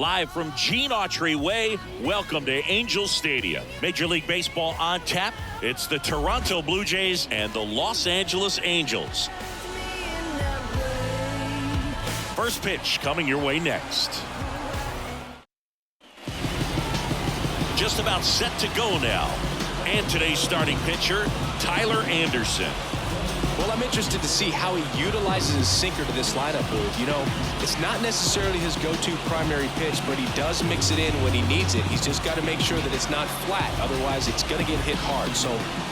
Live from Gene Autry Way, welcome to Angel Stadium. Major League Baseball on tap. It's the Toronto Blue Jays and the Los Angeles Angels. First pitch coming your way next. Just about set to go now. And today's starting pitcher, Tyler Anderson. Well, I'm interested to see how he utilizes his sinker to this lineup, Booth. You know, it's not necessarily his go-to primary pitch, but he does mix it in when he needs it. He's just got to make sure that it's not flat. Otherwise, it's going to get hit hard. So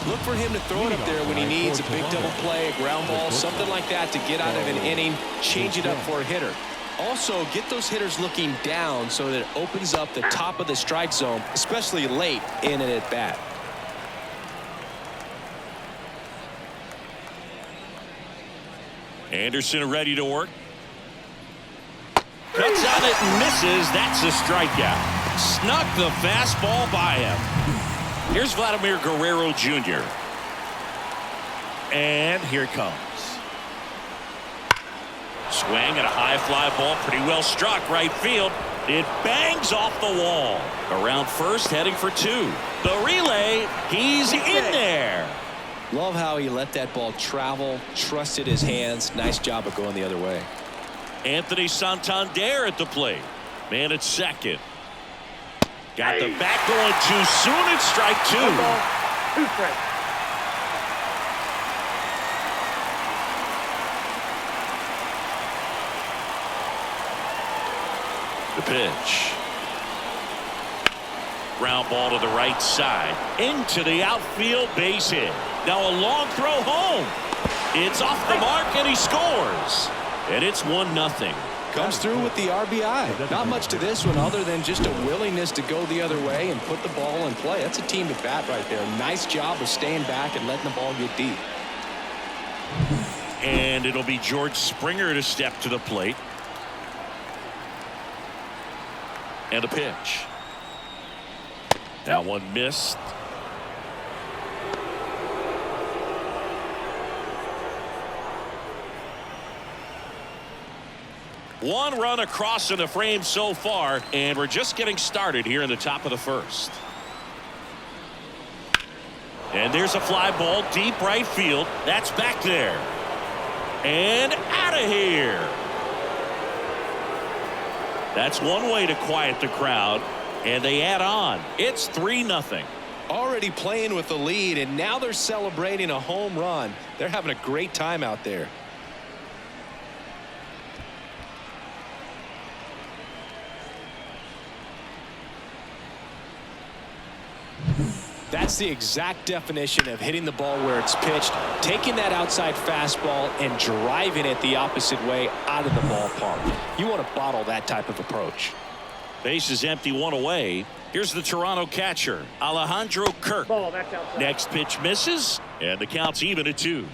look for him to throw it up there when he needs a big double play, a ground ball, something like that to get out of an inning, change it up for a hitter. Also, get those hitters looking down so that it opens up the top of the strike zone, especially late in an at-bat. Anderson ready to work. Cuts on it and misses. That's a strikeout. Snuck the fastball by him. Here's Vladimir Guerrero Jr. And here it comes. Swing and a high fly ball. Pretty well struck right field. It bangs off the wall. Around first, heading for two. The relay. He's in there. Love how he let that ball travel, trusted his hands. Nice job of going the other way. Anthony Santander at the plate. Man at second. Got the bat going too soon. It's strike two. The pitch. Ground ball to the right side. Into the outfield, base hit. Now a long throw home. It's off the mark and he scores. And it's 1-0. Comes through with the RBI. Not much to this one other than just a willingness to go the other way and put the ball in play. That's a team at bat right there. Nice job of staying back and letting the ball get deep. And it'll be George Springer to step to the plate. And a pitch. That one missed. One run across in the frame so far, and we're just getting started here in the top of the first. And there's a fly ball deep right field. That's back there. And out of here. That's one way to quiet the crowd. And they add on. It's 3-0. Already playing with the lead, and now they're celebrating a home run. They're having a great time out there. That's the exact definition of hitting the ball where it's pitched, taking that outside fastball and driving it the opposite way out of the ballpark. You want to bottle that type of approach. Base is empty, one away. Here's the Toronto catcher, Alejandro Kirk. Next pitch misses, and the count's even at 2.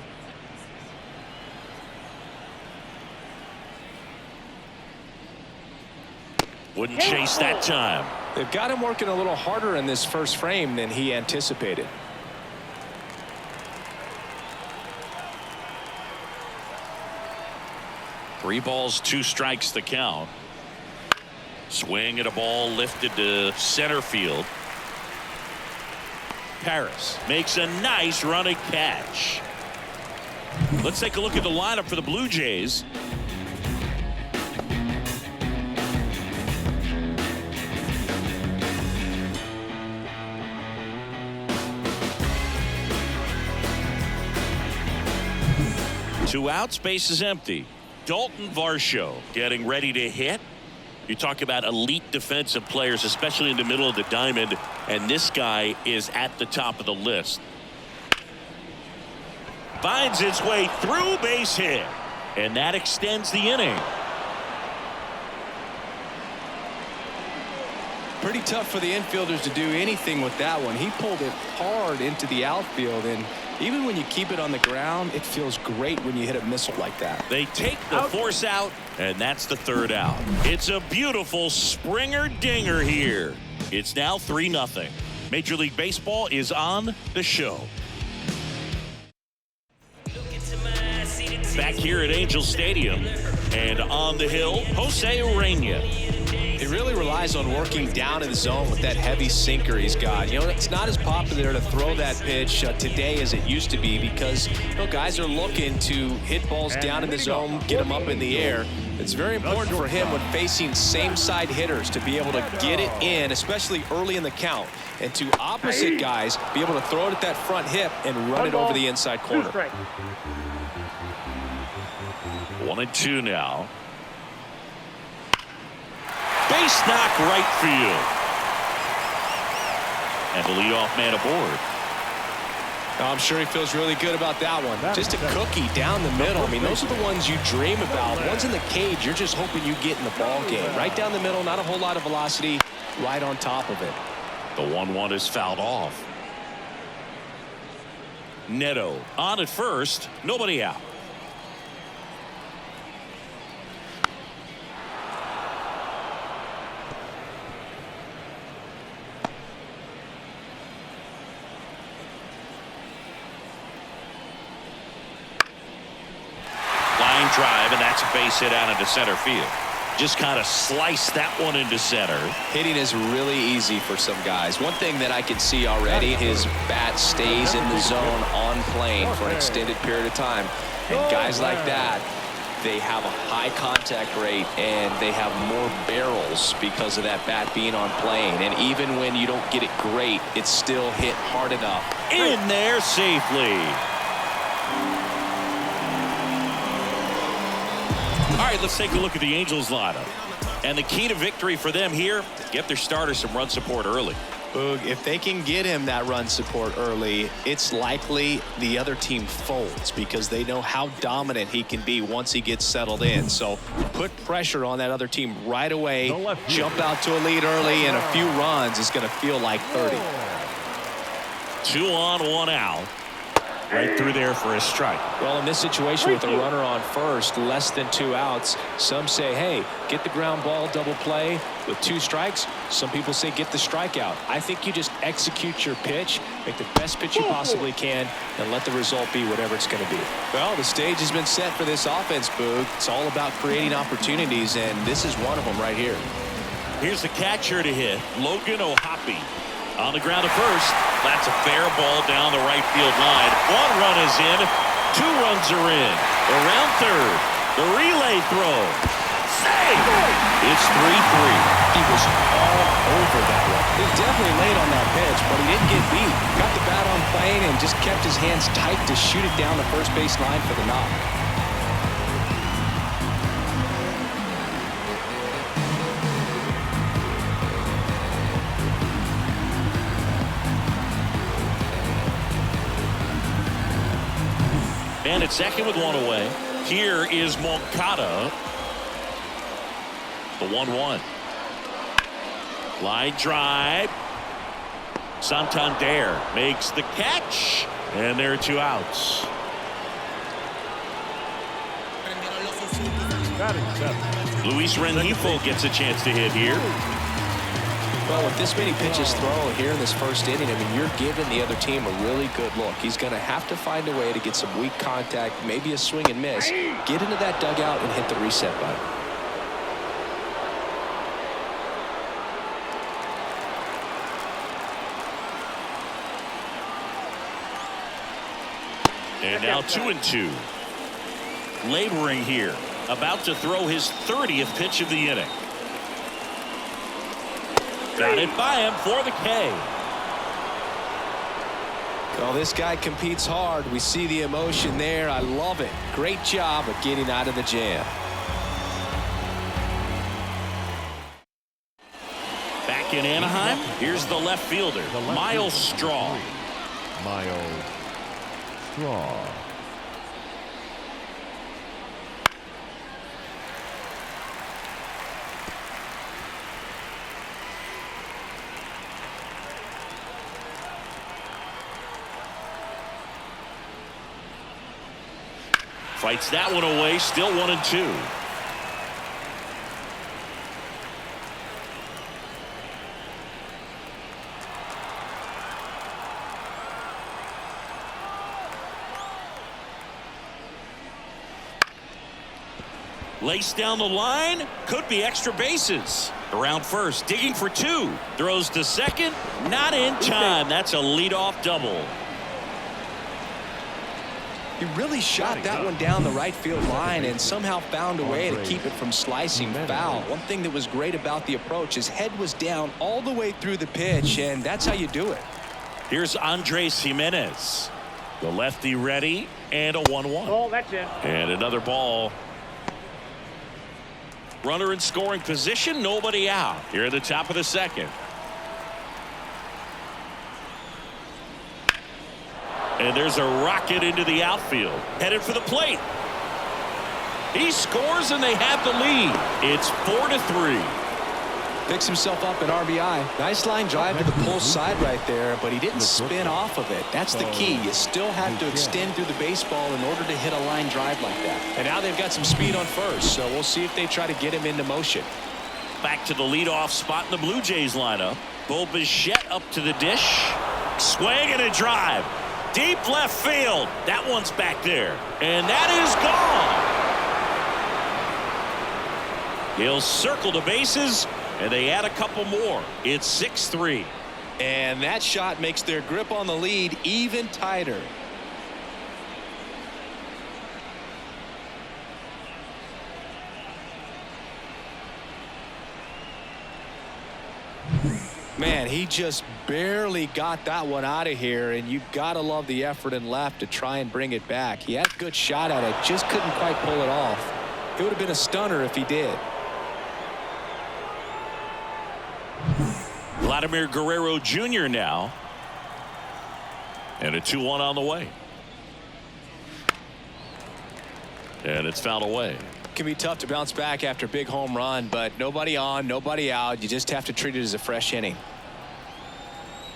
Wouldn't chase that time. They've got him working a little harder in this first frame than he anticipated. Three balls, 2 strikes the count. Swing at a ball lifted to center field. Paris makes a nice running catch. Let's take a look at the lineup for the Blue Jays. Two outs, base is empty. Dalton Varsho getting ready to hit. You talk about elite defensive players, especially in the middle of the diamond, and this guy is at the top of the list. Finds its way through, base hit, and that extends the inning. Pretty tough for the infielders to do anything with that one. He pulled it hard into the outfield, and even when you keep it on the ground, it feels great when you hit a missile like that. They take the force out, and that's the 3rd out. It's a beautiful Springer dinger here. It's now 3-0. Major League Baseball is on the show. Back here at Angel Stadium, And on the hill, Jose Urena. He really relies on working down in the zone with that heavy sinker he's got. You know, it's not as popular to throw that pitch today as it used to be because, you know, guys are looking to hit balls down in the zone, get them up in the air. It's very important for him when facing same-side hitters to be able to get it in, especially early in the count, and to opposite guys be able to throw it at that front hip and run it over the inside corner. 1-2 now. Base knock right field. And the leadoff man aboard. I'm sure he feels really good about that one. Just a cookie down the middle. I mean, those are the ones you dream about. Ones in the cage, you're just hoping you get in the ball game. Right down the middle, not a whole lot of velocity, right on top of it. The 1-1 is fouled off. Neto on at first, nobody out. Drive, and that's a base hit out into center field. Just kind of slice that one into center. Hitting is really easy for some guys. One thing that I can see already, his bat stays in the zone on plane for an extended period of time. And guys like that, they have a high contact rate and they have more barrels because of that bat being on plane. And even when you don't get it great, it's still hit hard enough. In there safely. All right, let's take a look at the Angels lineup. And the key to victory for them here, get their starter some run support early. Boog, if they can get him that run support early, it's likely the other team folds because they know how dominant he can be once he gets settled in. So put pressure on that other team right away. Jump out to a lead early, and a few runs is going to feel like 30. 2 on, 1 out. Right through there for a strike. Well, in this situation with a runner on first, less than 2 outs, some say, hey, get the ground ball, double play with 2 strikes. Some people say get the strikeout. I think you just execute your pitch, make the best pitch you possibly can, and let the result be whatever it's going to be. Well, the stage has been set for this offense, Boog. It's all about creating opportunities, and this is one of them right here. Here's the catcher to hit, Logan O'Hoppe. On the ground at first. That's a fair ball down the right field line. 1 run is in. 2 runs are in. Around third. The relay throw. Save! It's 3-3. He was all over that one. He was definitely late on that pitch, but he didn't get beat. Got the bat on plane and just kept his hands tight to shoot it down the first base line for the knock. And at second with 1 away. Here is Moncada. The 1-1. Line drive. Santander makes the catch. And there are 2 outs. Luis Rengifo gets a chance to hit here. Well, with this many pitches thrown here in this first inning, I mean, you're giving the other team a really good look. He's going to have to find a way to get some weak contact, maybe a swing and miss, get into that dugout and hit the reset button. And now 2-2. Laboring here, about to throw his 30th pitch of the inning. Got it by him for the K. Well, this guy competes hard. We see the emotion there. I love it. Great job of getting out of the jam. Back in Anaheim, here's the left fielder, Miles Straw. Miles Straw. Fights that one away, still 1-2. Laced down the line. Could be extra bases. Around first. Digging for 2. Throws to second. Not in time. That's a leadoff double. He really shot that one down the right field line and somehow found a way to keep it from slicing foul. One thing that was great about the approach, his head was down all the way through the pitch, and that's how you do it. Here's Andres Jimenez. The lefty ready, and a 1-1. Oh, that's it. And another ball. Runner in scoring position, nobody out. Here at the top of the second. And there's a rocket into the outfield. Headed for the plate. He scores and they have the lead. It's 4-3. Picks himself up an RBI. Nice line drive to the pull side right there, but he didn't spin off of it. That's the key. You still have to extend through the baseball in order to hit a line drive like that. And now they've got some speed on first, so we'll see if they try to get him into motion. Back to the leadoff spot in the Blue Jays lineup. Bo Bichette up to the dish. Swing and a drive. Deep left field. That one's back there. And that is gone. He'll circle the bases, and they add a couple more. It's 6-3. And that shot makes their grip on the lead even tighter. Man, he just barely got that one out of here, and you've got to love the effort and left to try and bring it back. He had a good shot at it, just couldn't quite pull it off. It would have been a stunner if he did. Vladimir Guerrero Jr. now. And a 2-1 on the way. And it's fouled away. It can be tough to bounce back after a big home run, but nobody on, nobody out. You just have to treat it as a fresh inning.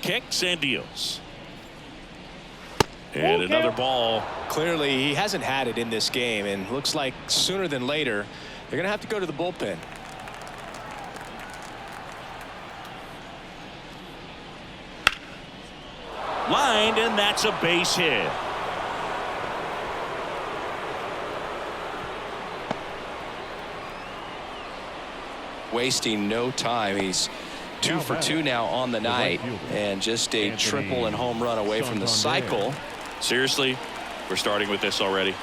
Kicks and deals. And another ball. Clearly, he hasn't had it in this game, and looks like sooner than later, they're going to have to go to the bullpen. Lined, and that's a base hit. Wasting no time. He's 2 for 2 now on the night, and just a triple and home run away from the cycle. Seriously, we're starting with this already.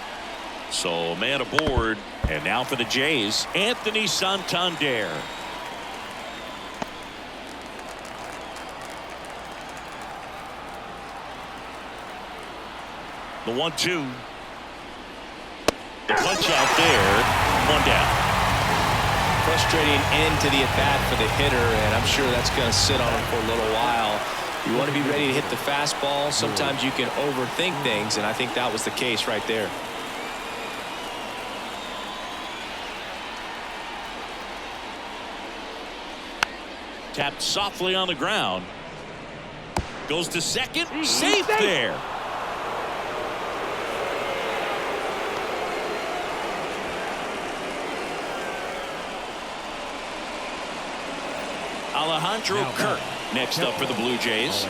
So man aboard, and now for the Jays, Anthony Santander. The 1-2. The punch out there. 1 down. Frustrating end to the at-bat for the hitter, and I'm sure that's going to sit on him for a little while. You want to be ready to hit the fastball. Sometimes you can overthink things, and I think that was the case right there. Tapped softly on the ground. Goes to second. Safe there. Alejandro Kirk next up for the Blue Jays.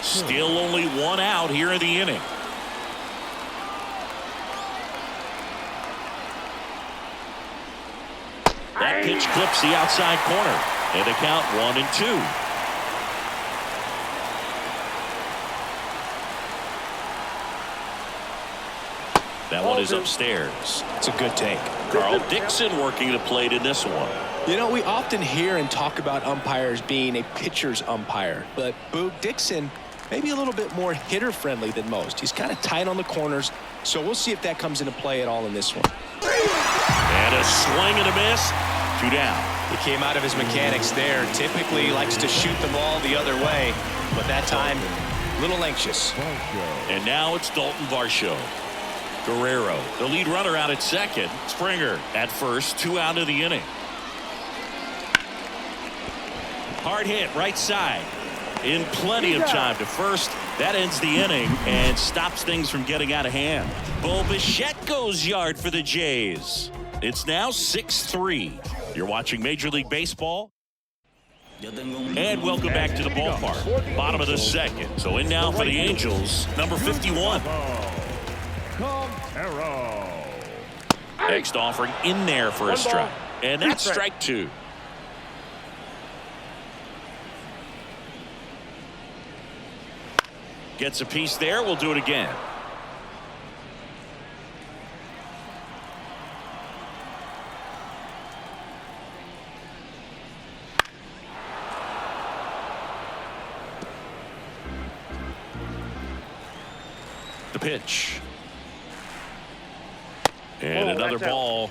Still only 1 out here in the inning. That pitch clips the outside corner, and the count 1-2. That one is upstairs. It's a good take. Carl Dixon working the plate in this one. You know, we often hear and talk about umpires being a pitcher's umpire, but Boog Dixon maybe a little bit more hitter friendly than most. He's kind of tight on the corners, so we'll see if that comes into play at all in this one. And a swing and a miss. 2 down. He came out of his mechanics there. Typically likes to shoot the ball the other way, but that time a little anxious. And now it's Dalton Varsho. Guerrero, the lead runner, out at second. Springer at first. 2 out of the inning. Hard hit right side. In plenty of time to first. That ends the inning and stops things from getting out of hand. Bo Bichette goes yard for the Jays. It's now 6-3. You're watching Major League Baseball. And welcome back to the ballpark. Bottom of the second. So in now for the Angels, number 51. Next offering in there for a strike. And that's strike two. Gets a piece there. We'll do it again. The pitch. And another ball.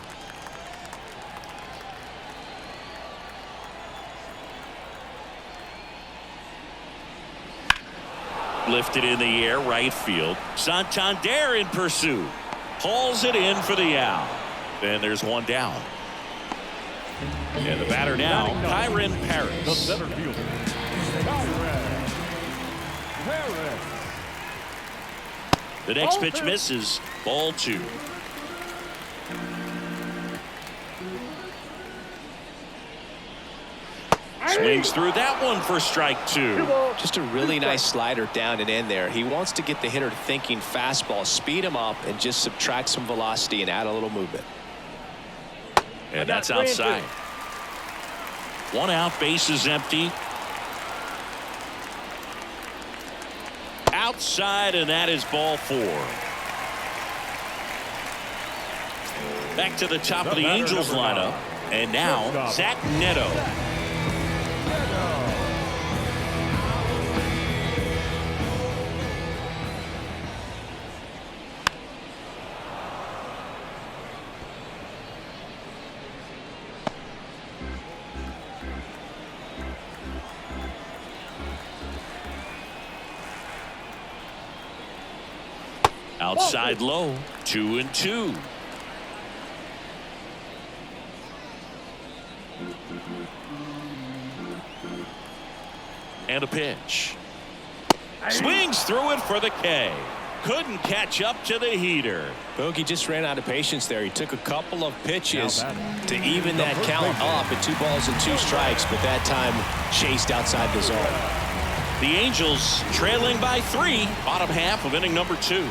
Lifted in the air, right field. Santander in pursuit. Hauls it in for the out. And there's one down. And the batter now, Kyron Paris. The center fielder, Kyron Paris. The next pitch misses. Ball two. Swings through that one for strike two. Just a really nice slider down and in there. He wants to get the hitter thinking fastball, speed him up, and just subtract some velocity and add a little movement. And that's outside. One out, base is empty. Outside, and that is ball four. Back to the top of the Angels lineup. And now, Zach Neto. Outside low, 2-2. And a pitch. Swings through it for the K. Couldn't catch up to the heater. Bogey just ran out of patience there. He took a couple of pitches to even that count up at 2 balls and 2 strikes, but that time chased outside the zone. The Angels trailing by 3, bottom half of inning number 2.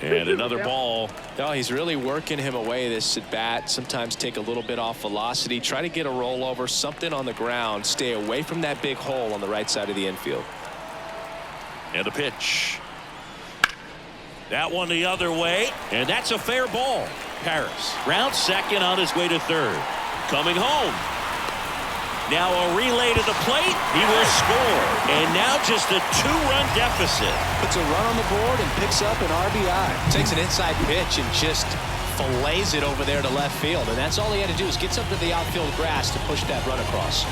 And another ball. Oh, he's really working him away this at bat. Sometimes take a little bit off velocity. Try to get a rollover, something on the ground. Stay away from that big hole on the right side of the infield. And a pitch. That one the other way. And that's a fair ball. Paris rounds second on his way to third. Coming home. Now a relay to the plate. He will score. And now just a 2-run deficit. Puts a run on the board and picks up an RBI. Takes an inside pitch and just fillets it over there to left field. And that's all he had to do is get something to the outfield grass to push that run across.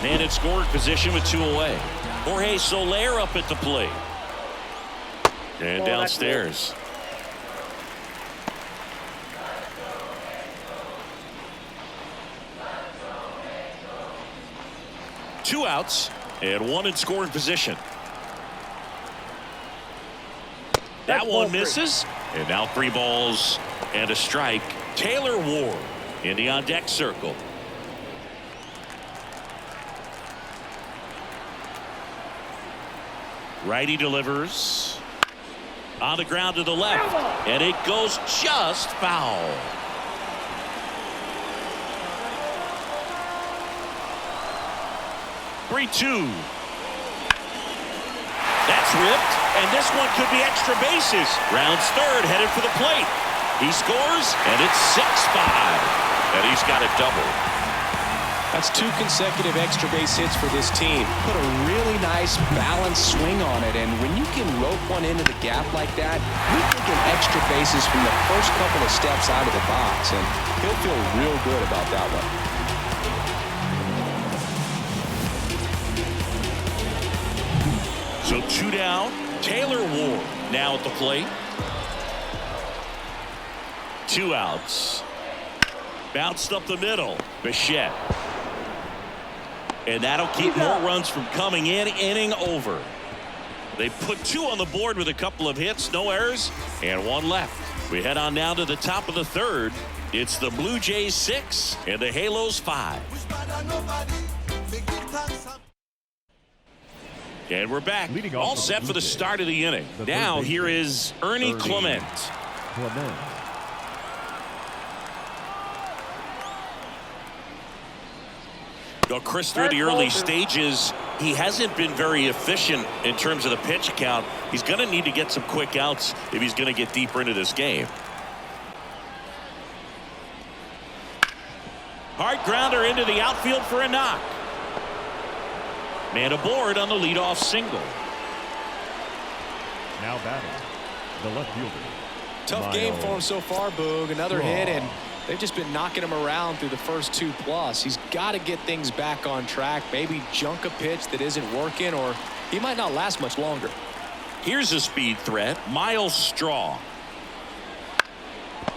Man in scoring position with 2 away. Jorge Soler up at the plate. And downstairs. Two outs and 1 in scoring position. That one misses. And now 3 balls and a strike. Taylor Ward in the on deck circle. Righty delivers on the ground to the left, and it goes just foul. Three-2. That's ripped, and this one could be extra bases. Rounds third, headed for the plate. He scores, and it's 6-5. And he's got a double. That's 2 consecutive extra base hits for this team. Put a really nice balanced swing on it, and when you can rope one into the gap like that, you're thinking extra bases from the first couple of steps out of the box, and he'll feel real good about that one. So 2 down. Taylor Ward now at the plate. 2 outs. Bounced up the middle. Bichette. And that'll keep more runs from coming in. Inning over. They put 2 on the board with a couple of hits, no errors, and 1 left. We head on down to the top of the 3rd. It's the Blue Jays 6 and the Halos 5. And we're back, all set for the start of the inning. Now here is Ernie Clement. Well, Chris, through the early stages, he hasn't been very efficient in terms of the pitch count. He's going to need to get some quick outs if he's going to get deeper into this game. Hard grounder into the outfield for a knock. Man aboard on the leadoff single. Now batting, the left fielder. Tough game for him so far, Boog. Another hit, and they've just been knocking him around through the first 2+. He's got to get things back on track. Maybe junk a pitch that isn't working, or he might not last much longer. Here's a speed threat, Miles Straw.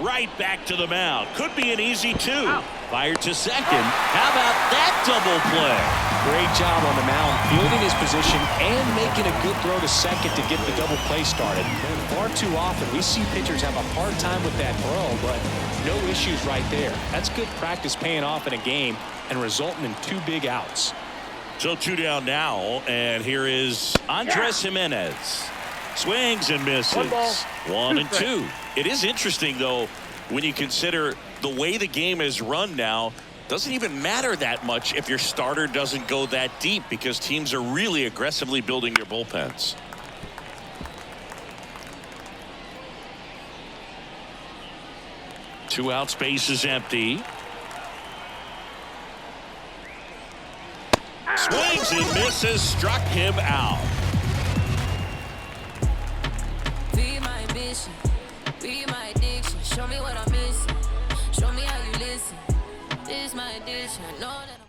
Right back to the mound. Could be an easy 2. Fired to second. How about that double play? Great job on the mound, fielding his position and making a good throw to second to get the double play started. Far too often we see pitchers have a hard time with that throw, but no issues right there. That's good practice paying off in a game and resulting in 2 big outs. So 2 down now, and here is Andres Jimenez. Swings and misses. 1 and 2. It is interesting, though, when you consider the way the game is run now. Doesn't even matter that much if your starter doesn't go that deep, because teams are really aggressively building their bullpens. Two out, space is empty. Swings and misses, struck him out. Be my ambition, be my addiction. Show me what I'm missing. Show me how you listen. This is my addiction. I know that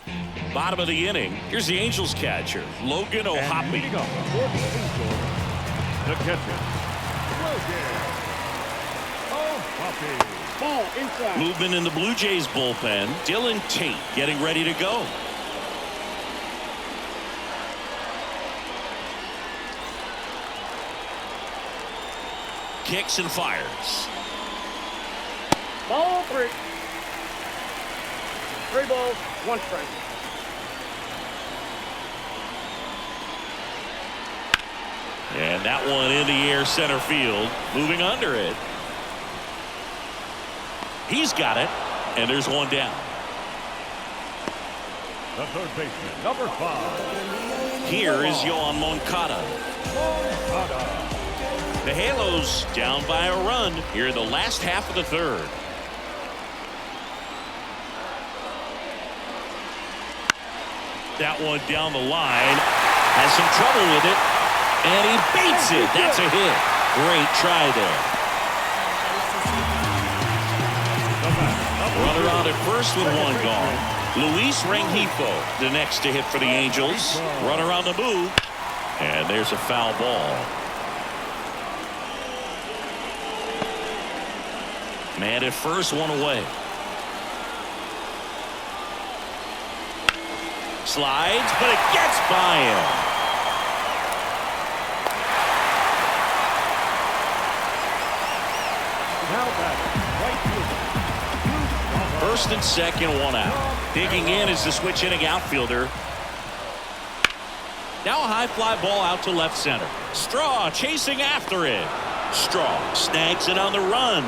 I'm... Bottom of the inning. Here's the Angels catcher, Logan O'Hoppe. The catcher, Logan O'Hoppe. Ball inside. Movement in the Blue Jays bullpen. Dylan Tate getting ready to go. Kicks and fires. Ball 3. 3 balls, 1 strike. And that one in the air, center field. Moving under it. He's got it, and there's 1 down. The third baseman, number 5. Here is Yoan Moncada. The Halos down by a run here in the last half of the 3rd. That one down the line. Has some trouble with it. And he beats it. That's a hit. Great try there. Runner on at first with 1 gone. Luis Rengifo, the next to hit for the Angels. Runner on the move. And there's a foul ball. Man at first, 1 away. Slides, but it gets by him. Now batting, right fielder. First and second, 1 out. Digging in is the switch hitting outfielder. Now a high fly ball out to left center. Straw chasing after it. Straw snags it on the run.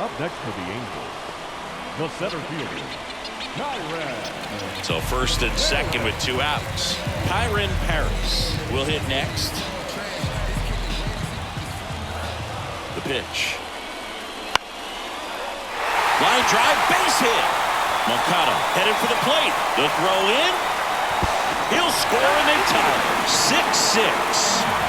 Up next for the Angels, the center fielder, Kyron. So first and second with 2 outs. Kyron Paris will hit next. The pitch. Line drive, base hit. Moncada headed for the plate. The throw in. He'll score and they tie. 6-6.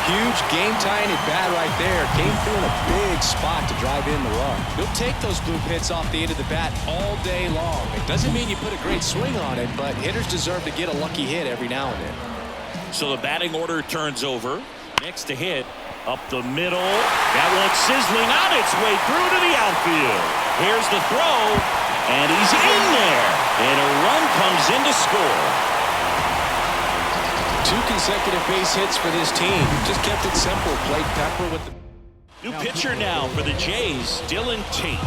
Huge game-tying at bat right there. Came through in a big spot to drive in the run. He'll take those blue hits off the end of the bat all day long. It doesn't mean you put a great swing on it, but hitters deserve to get a lucky hit every now and then. So the batting order turns over. Next to hit, up the middle. That one sizzling on its way through to the outfield. Here's the throw. And he's in there. And a run comes in to score. 2 consecutive base hits for this team. Just kept it simple. Played Pepper with the New pitcher now for the Jays, Dylan Tate.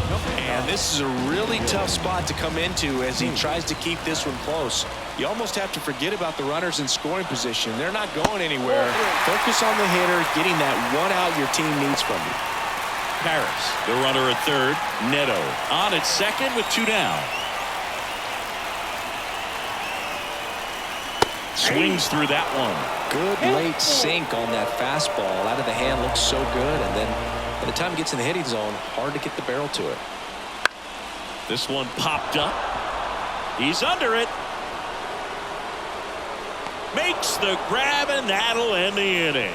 And this is a really tough spot to come into as he tries to keep this one close. You almost have to forget about the runners in scoring position. They're not going anywhere. Focus on the hitter, getting that one out your team needs from you. Paris, the runner at third. Neto on at second with 2 down. Swings through that one. Good late sink on that fastball. Out of the hand, looks so good. And then by the time it gets in the hitting zone, hard to get the barrel to it. This one popped up. He's under it. Makes the grab, and that'll end the inning.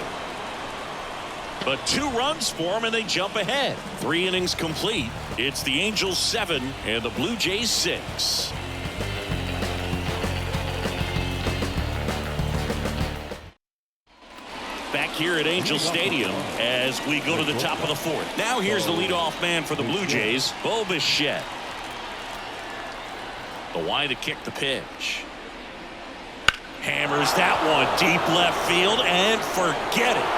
But 2 runs for him, and they jump ahead. 3 innings complete. It's the Angels 7 and the Blue Jays 6. Back here at Angel Stadium as we go to the top of the 4th. Now here's the leadoff man for the Blue Jays, Bo Bichette. The wide to kick the pitch. Hammers that one deep left field and forget it.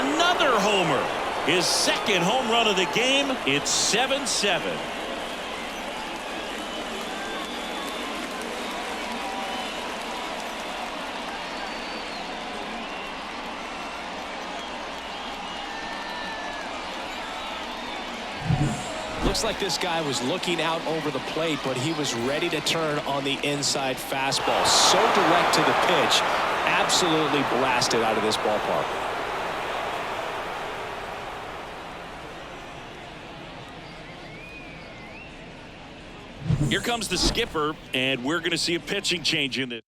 Another homer. His 2nd home run of the game. It's 7-7. Looks like this guy was looking out over the plate, but he was ready to turn on the inside fastball. So direct to the pitch. Absolutely blasted out of this ballpark. Here comes the skipper, and we're going to see a pitching change in it.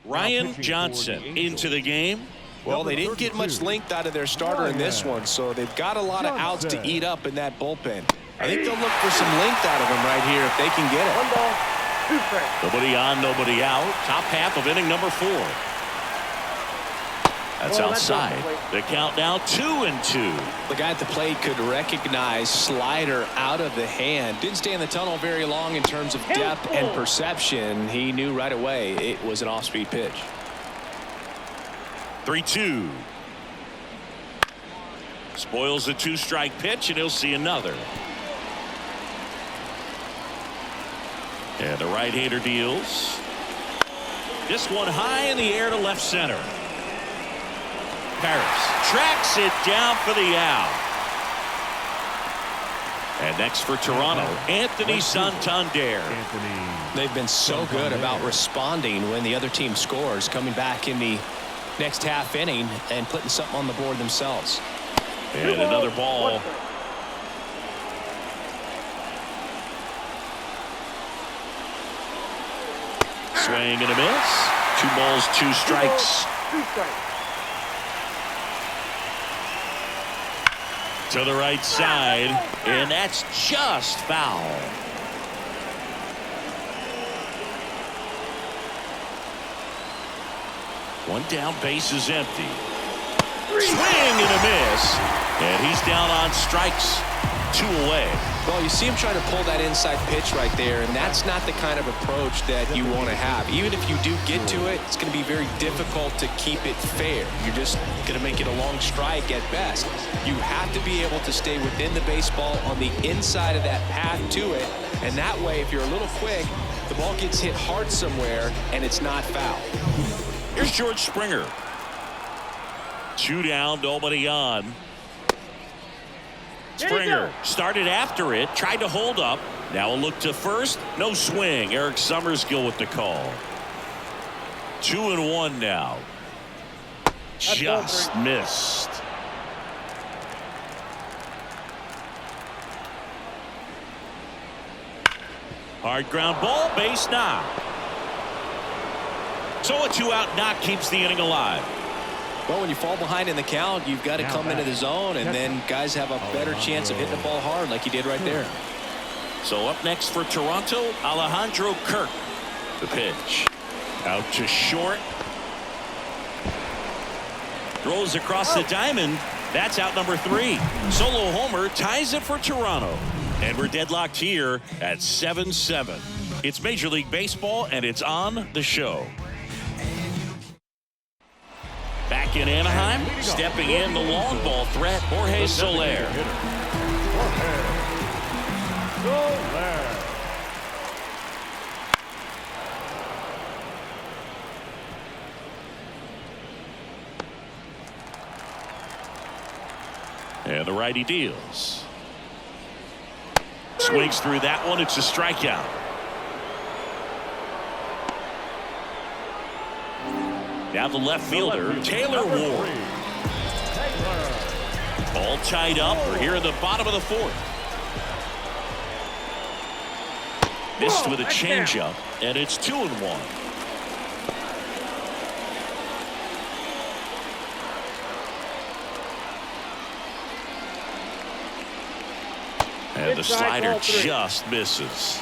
Ryan Johnson into the game. Well, they didn't get much length out of their starter in this one, so they've got a lot of outs to eat up in that bullpen. I think they'll look for some length out of him right here if they can get it. 1 ball, 2 strikes. Nobody on, nobody out. Top half of inning number 4. That's outside. The count now 2-2. The guy at the plate could recognize slider out of the hand. Didn't stay in the tunnel very long in terms of depth and perception. He knew right away it was an off-speed pitch. 3-2. Spoils the 2-strike pitch, and he'll see another. And the right-hander deals. This one high in the air to left center. Paris tracks it down for the out. And next for Toronto, Anthony Santander. They've been so good about responding when the other team scores, coming back in the next half inning and putting something on the board themselves. And another ball. Swing and a miss. 2 balls, 2 strikes. 2 strikes. To the right side, and that's just foul. One down, base is empty. Swing and a miss, and he's down on strikes. 2 away. Well, you see him trying to pull that inside pitch right there, and that's not the kind of approach that you want to have. Even if you do get to it, it's going to be very difficult to keep it fair. You're just going to make it a long strike at best. You have to be able to stay within the baseball on the inside of that path to it, and that way, if you're a little quick, the ball gets hit hard somewhere, and it's not foul. Here's George Springer. 2 down, nobody on. Springer started after it, tried to hold up. Now a look to first. No swing. Eric Summerskill with the call. 2-1 now. Just missed. Hard ground ball, base knock. So a 2-out knock keeps the inning alive. Well, when you fall behind in the count, you've got to come into the zone, and then guys have a better chance of hitting the ball hard like he did right there. So up next for Toronto, Alejandro Kirk. The pitch. Out to short. Throws across the diamond. That's out number 3. Solo homer ties it for Toronto. And we're deadlocked here at 7-7. It's Major League Baseball, and it's on the show. Back in Anaheim, stepping in the long ball threat, Jorge Soler. And the righty deals. Swings through that one. It's a strikeout. Now the left fielder, Taylor Ward. All tied up. We're here in the bottom of the 4th. Missed with a changeup, and it's 2-1. And the slider just misses.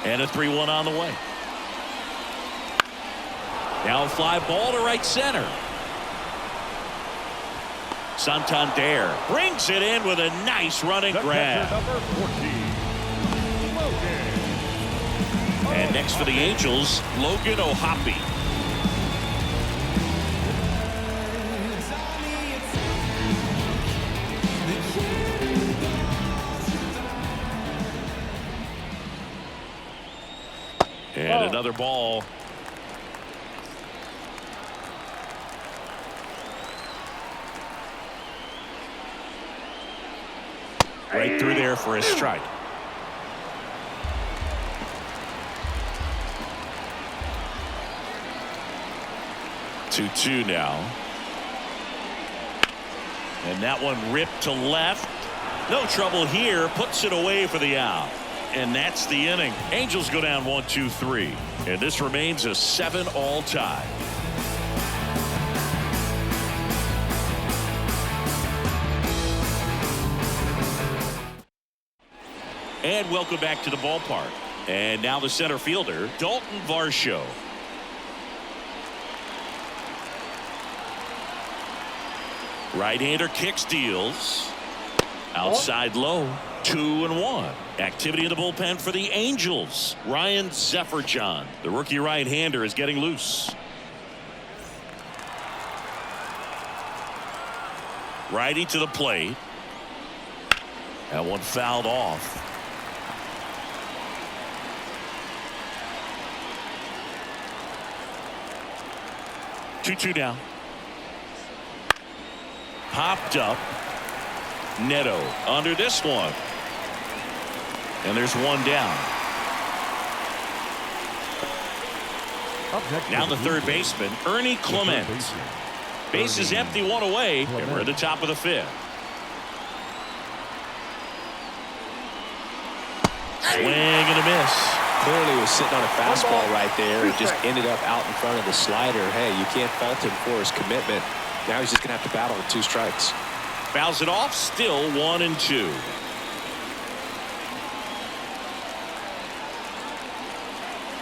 And a 3-1 on the way. Now a fly ball to right center. Santander brings it in with a nice running grab. And next for the Angels, Logan O'Hoppe. And another ball. Right through there for a strike. Two now. And that one ripped to left. No trouble here. Puts it away for the out. And that's the inning. Angels go down 1-2-3. And this remains a 7-all tie. And welcome back to the ballpark. And now the center fielder, Dalton Varsho. Right-hander kicks, deals. Outside low. 2-1. Activity in the bullpen for the Angels. Ryan Zefferjohn, the rookie right-hander, is getting loose. Righty to the plate. That one fouled off. 2-2 now. Popped up. Neto under this one. And there's one down. Now the third baseman, Ernie Clement. Base is empty, one away, and we're at the top of the 5th. Swing and a miss. Clearly was sitting on a fastball right there. It just ended up out in front of the slider. Hey, you can't fault him for his commitment. Now he's just going to have to battle with 2 strikes. Fouls it off, still 1-2.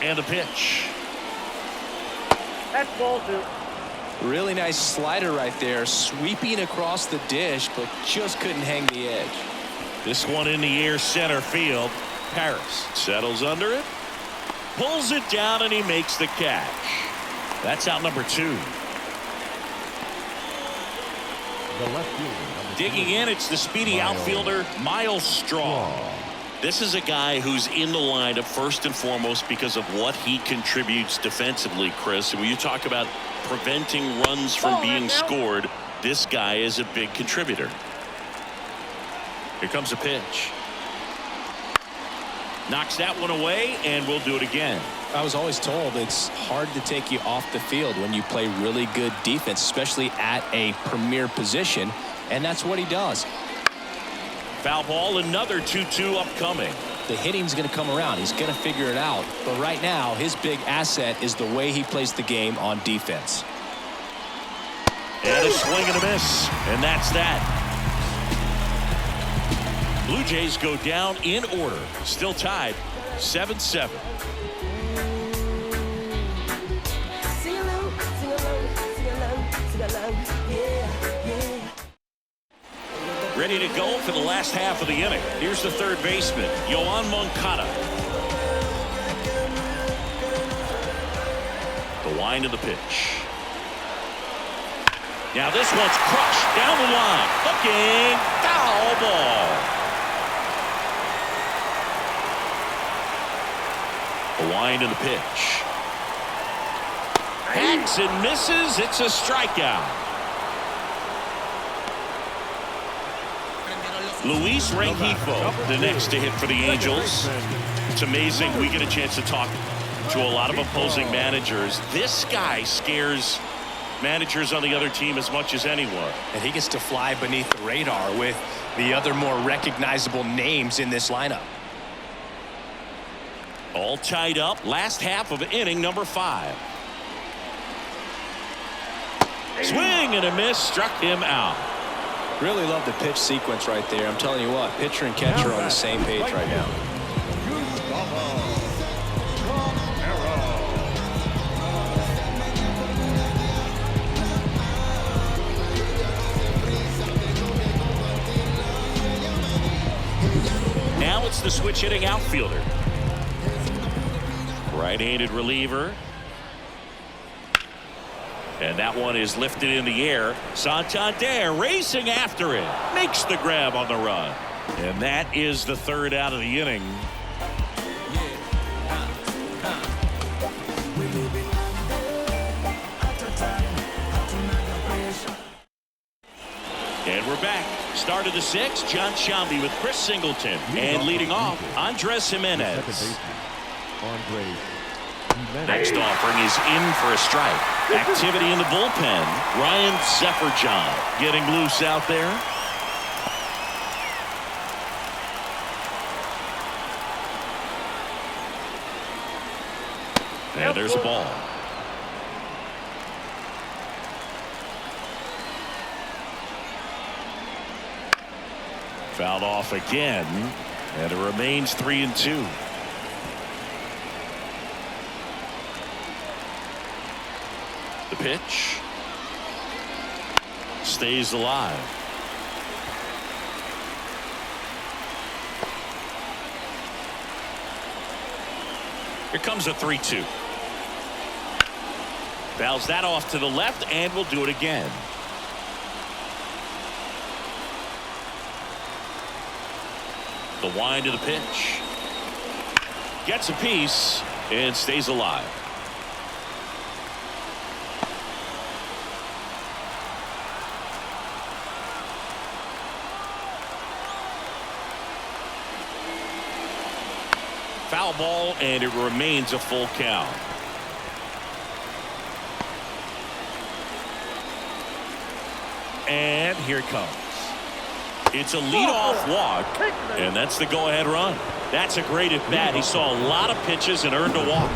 And the pitch. That's ball 2. Really nice slider right there, sweeping across the dish, but just couldn't hang the edge. This one in the air, center field. Paris settles under it, pulls it down, and he makes the catch. That's out number 2. Digging in, it's the speedy outfielder, Miles Straw. This is a guy who's in the lineup first and foremost because of what he contributes defensively, Chris. And when you talk about preventing runs from being scored, this guy is a big contributor. Here comes a pitch. Knocks that one away, and we'll do it again. I was always told it's hard to take you off the field when you play really good defense, especially at a premier position, and that's what he does. Foul ball, another 2-2 upcoming. The hitting's going to come around. He's going to figure it out. But right now, his big asset is the way he plays the game on defense. And a swing and a miss, and that's that. Blue Jays go down in order. Still tied 7-7. Ready to go for the last half of the inning. Here's the third baseman, Yoan Moncada. The wind of the pitch. Now this one's crushed down the line. Looking, foul ball. The wind of the pitch. Hacks and misses. It's a strikeout. Luis Rengifo, the next to hit for the Angels. It's amazing. We get a chance to talk to a lot of opposing managers. This guy scares managers on the other team as much as anyone. And he gets to fly beneath the radar with the other more recognizable names in this lineup. All tied up. Last half of inning number 5. Swing and a miss. Struck him out. Really love the pitch sequence right there. I'm telling you what, pitcher and catcher are on the same page right now. Now it's the switch hitting outfielder. Right-handed reliever. And that one is lifted in the air. Santander racing after it. Makes the grab on the run. And that is the third out of the inning. And we're back. Start of the 6th. John Shambi with Chris Singleton. And leading off, Andres Jimenez. Next offering is in for a strike. Activity in the bullpen. Ryan Sefferjohn getting loose out there. And there's a ball. Fouled off again. And it remains 3-2. The pitch stays alive. Here comes a 3-2. Fouls that off to the left and will do it again. The wind of the pitch. Gets a piece and stays alive. Foul ball, and it remains a full count. And here it comes. It's a leadoff walk, and that's the go-ahead run. That's a great at-bat. He saw a lot of pitches and earned a walk.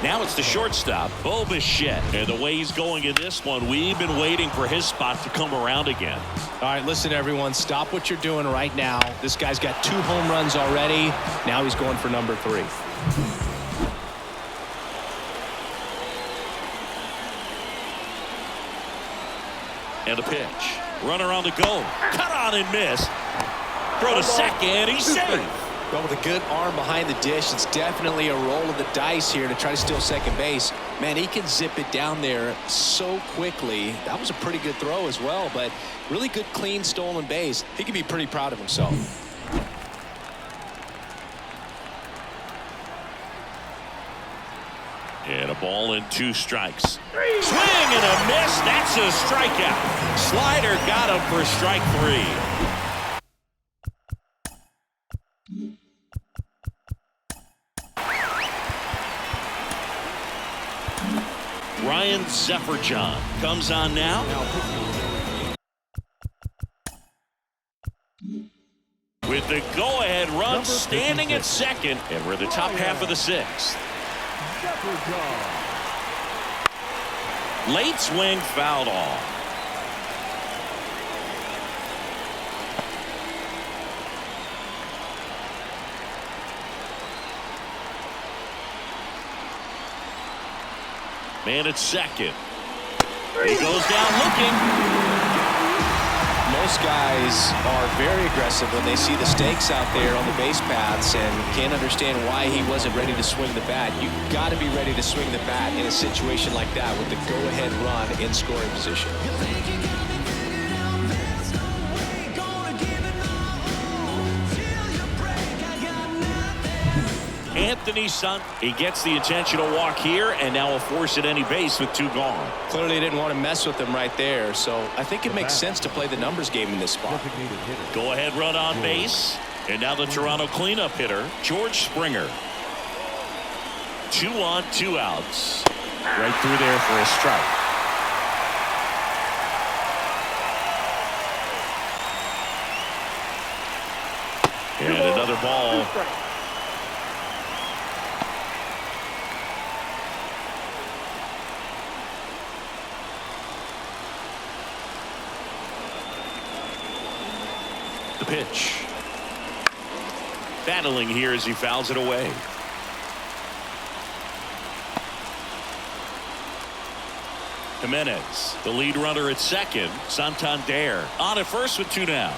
Now it's the shortstop, Bo Bichette. And the way he's going in this one, we've been waiting for his spot to come around again. All right, listen, everyone. Stop what you're doing right now. This guy's got 2 home runs already. Now he's going for number 3. And the pitch. Runner on the go. Cut on and miss. Throw to second. He's safe. Well, with a good arm behind the dish, it's definitely a roll of the dice here to try to steal second base. Man, he can zip it down there so quickly. That was a pretty good throw as well, but really good, clean, stolen base. He can be pretty proud of himself. And a ball and 2 strikes. Swing and a miss. That's a strikeout. Slider got him for strike 3. Ryan Sefferjohn comes on now. With the go-ahead run standing at second, and we're in the top half of the 6th. Late swing fouled off. Man at second. He goes down looking. Most guys are very aggressive when they see the stakes out there on the base paths and can't understand why he wasn't ready to swing the bat. You've got to be ready to swing the bat in a situation like that with the go-ahead run in scoring position. Anthony Son, he gets the intentional walk here and now will force at any base with 2 gone. Clearly didn't want to mess with them right there, so I think it makes sense to play the numbers game in this spot. Go ahead run on base, and now the Toronto cleanup hitter George Springer. 2 on, 2 outs. Right through there for a strike. And another ball. The pitch. Battling here as he fouls it away. Jimenez, the lead runner at second. Santander on at first with 2 down.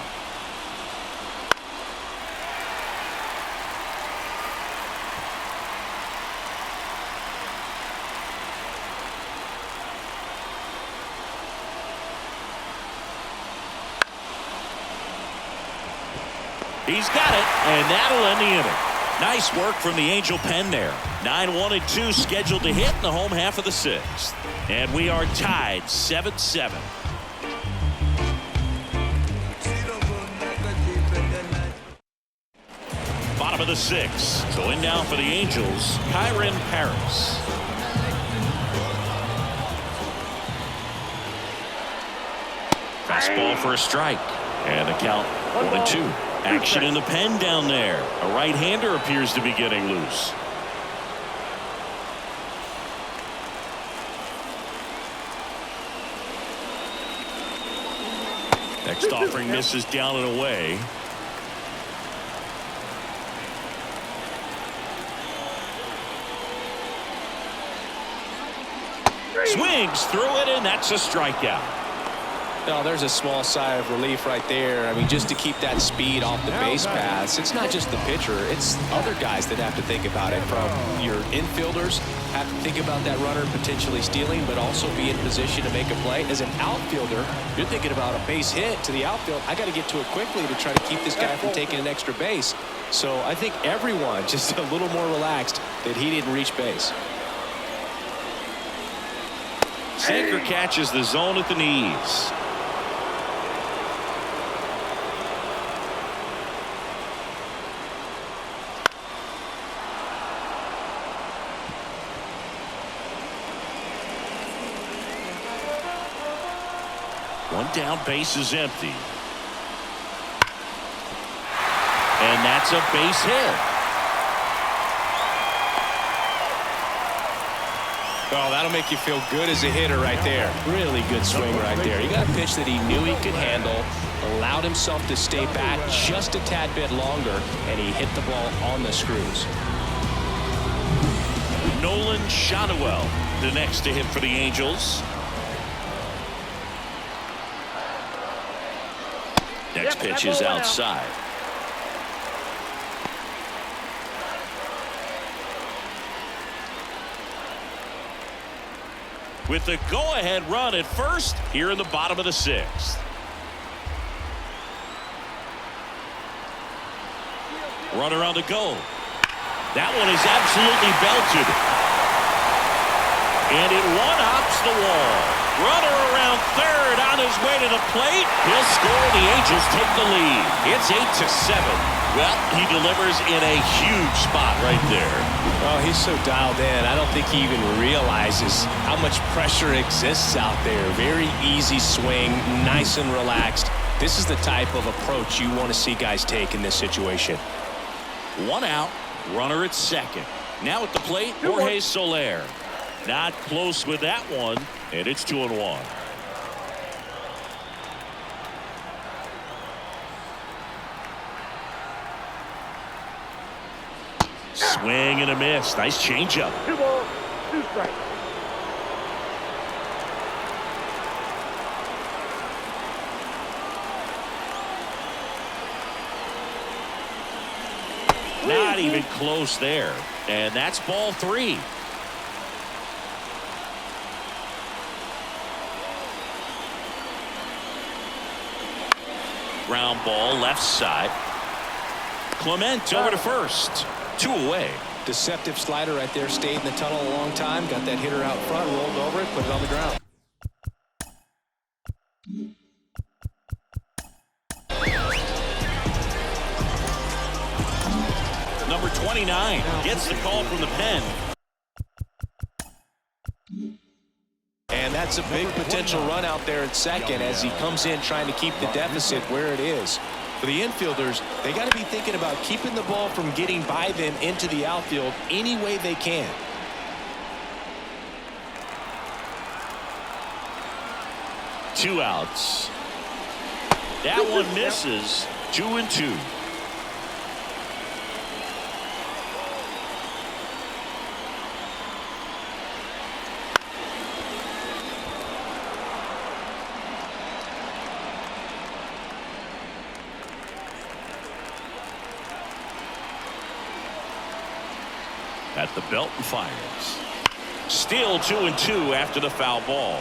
He's got it, and that'll end the inning. Nice work from the Angel pen there. 9-1-2 scheduled to hit in the home half of the 6th. And we are tied 7-7. Bottom of the 6th. So in now for the Angels, Kyron Paris. Fastball for a strike. And the count 1-2. Action in the pen down there. A right-hander appears to be getting loose. Next offering misses down and away. Swings through it, and that's a strikeout. No, there's a small sigh of relief right there. I mean, just to keep that speed off the base paths. It's not just the pitcher. It's other guys that have to think about it. From your infielders have to think about that runner potentially stealing, but also be in position to make a play. As an outfielder, you're thinking about a base hit to the outfield. I got to get to it quickly to try to keep this guy from taking an extra base. So I think everyone just a little more relaxed that he didn't reach base. Sinker catches the zone at the knees. One down, base is empty. And that's a base hit. Oh, that'll make you feel good as a hitter right there. Really good swing right there. You got a pitch that he knew he could handle, allowed himself to stay back just a tad bit longer, and he hit the ball on the screws. Nolan Shotwell, the next to hit for the Angels. Next pitch is outside. With the go-ahead run at first here in the bottom of the 6th. Runner on the go. That one is absolutely belted. And it one-hops the wall. Runner around third on his way to the plate. He'll score. The Angels take the lead. It's 8-7. Well, he delivers in a huge spot right there. Oh, he's so dialed in. I don't think he even realizes how much pressure exists out there. Very easy swing, nice and relaxed. This is the type of approach you want to see guys take in this situation. 1 out, runner at second. Now at the plate, Jorge Soler. Not close with that one, and it's 2-1. Swing and a miss. Nice changeup. 2 balls, 2 strikes. Not even close there. And that's ball 3. Ground ball left side. Clement over to first. 2 away. Deceptive slider right there. Stayed in the tunnel a long time. Got that hitter out front. Rolled over it. Put it on the ground. Number 29 gets the call from the pen. And that's a big potential run out there at second as he comes in trying to keep the deficit where it is. For the infielders, they got to be thinking about keeping the ball from getting by them into the outfield any way they can. Two outs. That one misses. 2-2. At the belt and fires. Still 2-2 after the foul ball.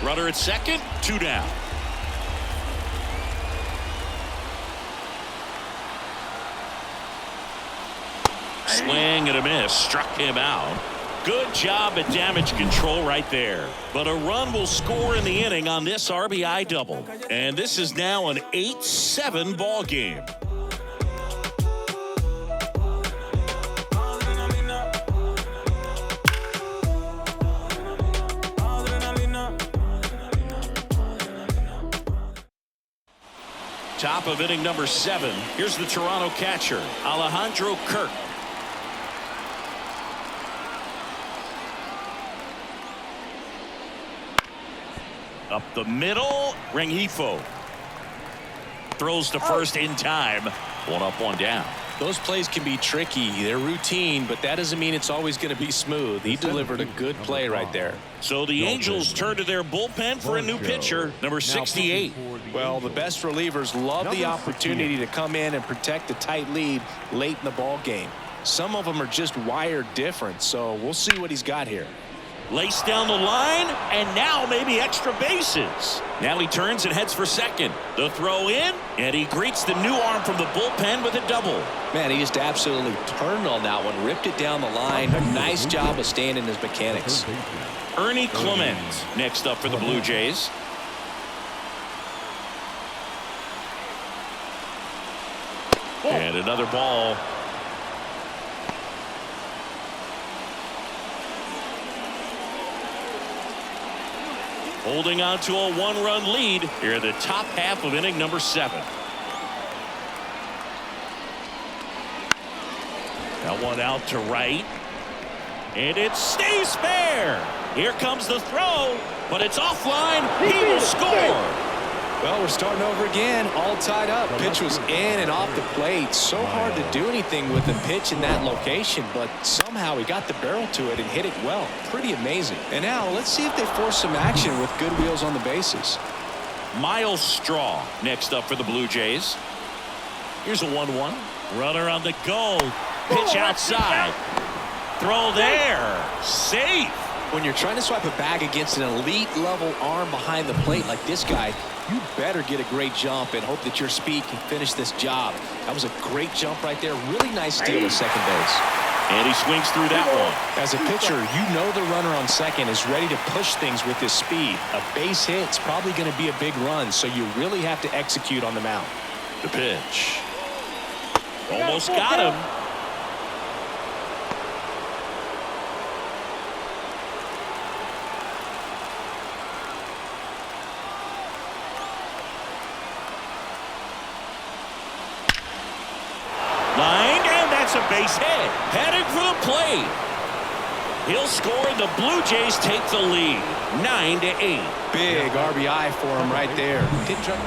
Runner at second, 2 down. Swing and a miss, struck him out. Good job at damage control right there. But a run will score in the inning on this RBI double. And this is now an 8-7 ball game. Top of inning number 7. Here's the Toronto catcher, Alejandro Kirk. Up the middle, Rengifo. Throws to first in time. 1 up, 1 down. Those plays can be tricky. They're routine, but that doesn't mean it's always going to be smooth. He delivered a good play right there. So the Angels turn to their bullpen for a new pitcher, number 68. Well, the best relievers love the opportunity to come in and protect a tight lead late in the ball game. Some of them are just wired different, so we'll see what he's got here. Laced down the line, and now maybe extra bases. Now he turns and heads for second. The throw in, and he greets the new arm from the bullpen with a double. Man, he just absolutely turned on that one, ripped it down the line. Nice job of staying in his mechanics. Ernie Clement next up for the Blue Jays. And another ball. Holding on to a 1-run lead here in the top half of inning number 7. That one out to right. And it stays fair. Here comes the throw, but it's offline. He will score. Well, we're starting over again, all tied up. Pitch was in and off the plate. So hard to do anything with the pitch in that location, but somehow he got the barrel to it and hit it well. Pretty amazing. And now let's see if they force some action with good wheels on the bases. Miles Straw next up for the Blue Jays. Here's a 1-1. Runner on the go. Pitch outside. Throw there. Safe. When you're trying to swipe a bag against an elite level arm behind the plate like this guy, you better get a great jump and hope that your speed can finish this job. That was a great jump right there. Really nice steal at second base. And he swings through that one. As a pitcher, you know the runner on second is ready to push things with his speed. A base hit's probably going to be a big run, so you really have to execute on the mound. The pitch. Almost got him. Lined, and that's a base hit. Heading for the plate. He'll score, and the Blue Jays take the lead. 9-8. Big RBI for him right there.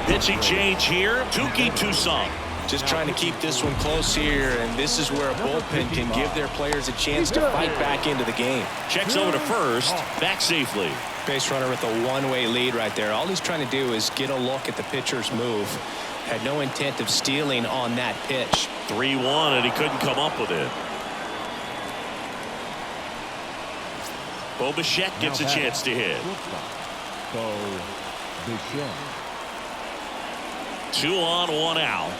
Pitching change here. Touki Toussaint. Just trying to keep this one close here, and this is where a bullpen can give their players a chance to fight back into the game. Checks over to first. Back safely. Base runner with a one-way lead right there. All he's trying to do is get a look at the pitcher's move. Had no intent of stealing on that pitch. 3-1, and he couldn't come up with it. Bo Bichette gets a chance to hit. Bo Bichette. 2 on, 1 out.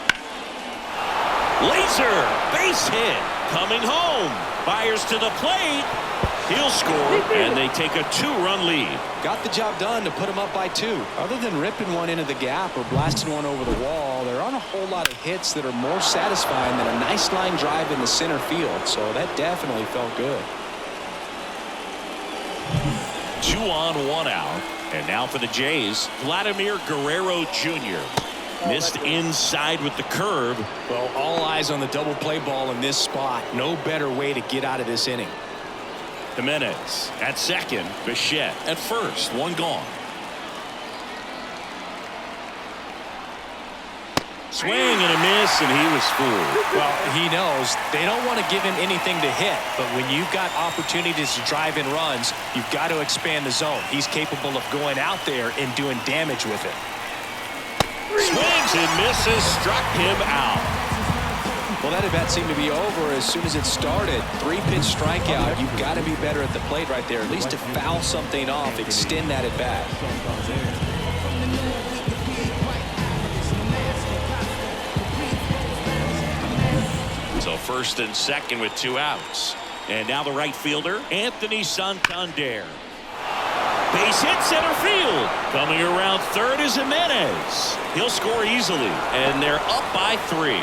Laser base hit coming home. Fires to the plate. He'll score, and they take a 2-run lead. Got the job done to put him up by 2. Other than ripping one into the gap or blasting one over the wall, there aren't a whole lot of hits that are more satisfying than a nice line drive in the center field. So that definitely felt good. 2 on, 1 out. And now for the Jays, Vladimir Guerrero Jr. Missed inside with the curve. Well, all eyes on the double play ball in this spot. No better way to get out of this inning. Jimenez at second. Bichette at first. 1 gone. Swing and a miss, and he was fooled. Well, he knows they don't want to give him anything to hit, but when you've got opportunities to drive in runs, you've got to expand the zone. He's capable of going out there and doing damage with it. Swings and misses, struck him out. Well, that at-bat seemed to be over as soon as it started. 3-pitch strikeout. You've got to be better at the plate right there, at least to foul something off, extend that at-bat. So first and second with 2 outs. And now the right fielder, Anthony Santander. Base hit center field. Coming around third is Jimenez. He'll score easily, and they're up by 3.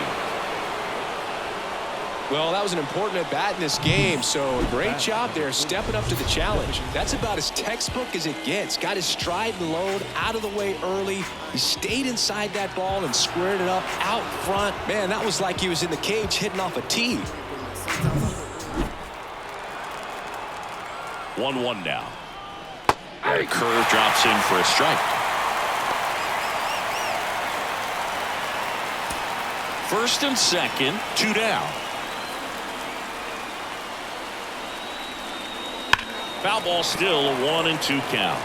Well, that was an important at-bat in this game, so great job there stepping up to the challenge. That's about as textbook as it gets. Got his stride and load out of the way early. He stayed inside that ball and squared it up out front. Man, that was like he was in the cage hitting off a tee. 1-1 now. The curve drops in for a strike. First and second, 2 down. Foul ball still, a 1-2 count.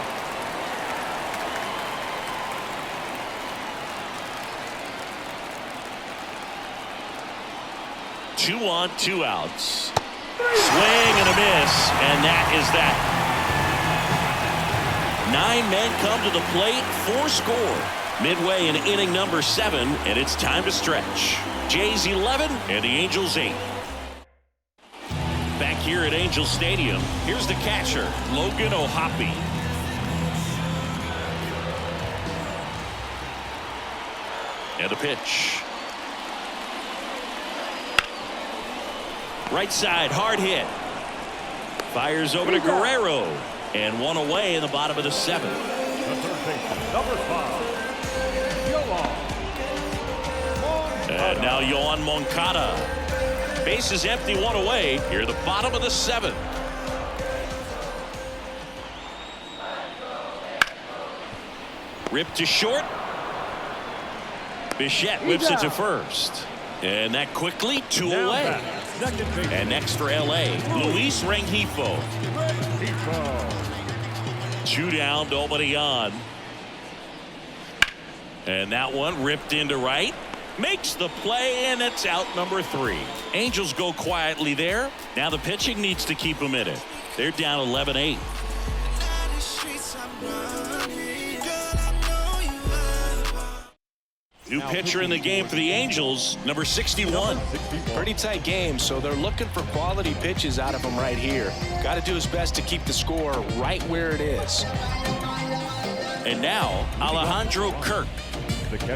Two on, 2 outs. Swing and a miss, and that is that. 9 men come to the plate, 4 score. Midway in inning number 7, and it's time to stretch. Jays 11 and the Angels 8. Back here at Angel Stadium, here's the catcher, Logan O'Hoppe. And the pitch. Right side, hard hit. Fires over to Guerrero. And 1 away in the bottom of the 7th. The third baseman, number 5, Yoan. And now Yoan Moncada. Base is empty, 1 away. Here at the bottom of the 7th. Ripped to short. Bichette whips it to first. And that quickly 2 away. And next for LA, Luis Rengifo. 2 down, nobody on. And that one ripped into right. Makes the play, and it's out number 3. Angels go quietly there. Now the pitching needs to keep them in it. They're down 11-8. New pitcher in the game for the Angels, number 61. Pretty tight game, so they're looking for quality pitches out of him right here. Got to do his best to keep the score right where it is. And now Alejandro Kirk.